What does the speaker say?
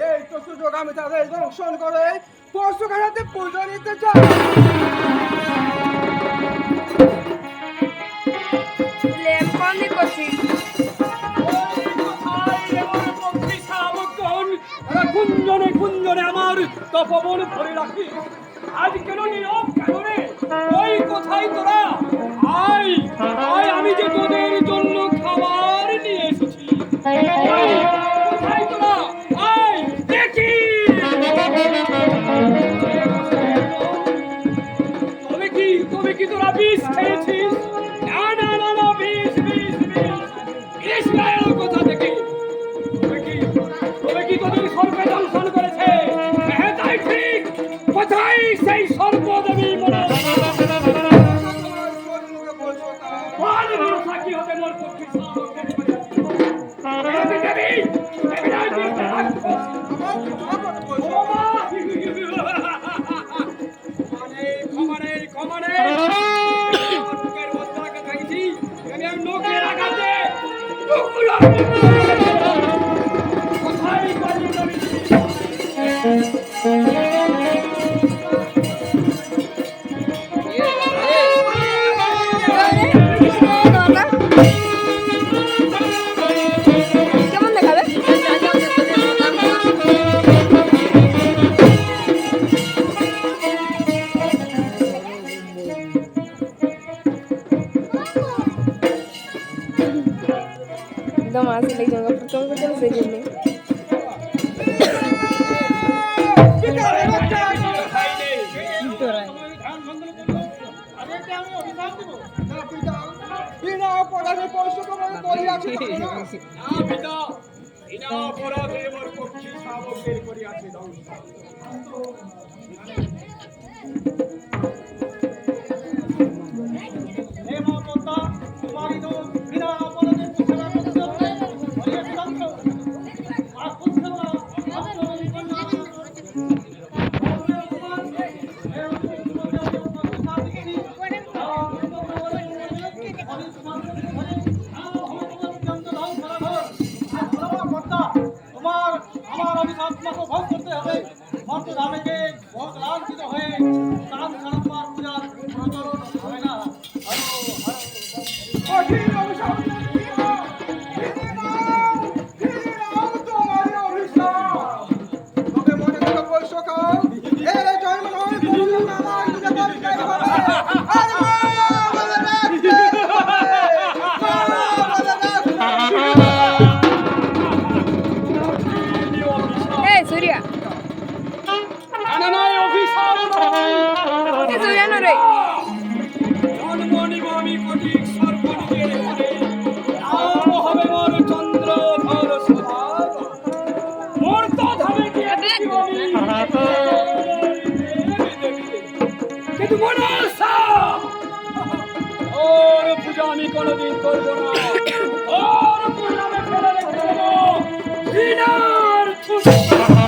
এই তো সুযোগ, আমি তাদের দংশন করে পরশুকার হাতে পুজো নিতে চাই। কুঞ্জনে কুঞ্জনে আমার তপবন ভরে রাখি। আজ কেন নীরব কেন রে? ওই কোথায় তোরা? আয় আয়, আমি যে তোদের জন্য খাবার নিয়ে এসেছি। কোথায় তোরা? আয় দেখি। তবে কি তোরা বিষ খেয়েছিস? না না না না, বিষ বিষ বিষ বিষ গায়ের কোথা থেকে? তবে কি তোদের সর্বে দংশন করেছে? হ্যাঁ তাই ঠিক। কোথায় সেই সর্বদেবী বলে? সাক্ষী হতে মোর পক্ষে Domás le digo por todo que se llene. ওর পূজা আমি কোনোদিন করবো না।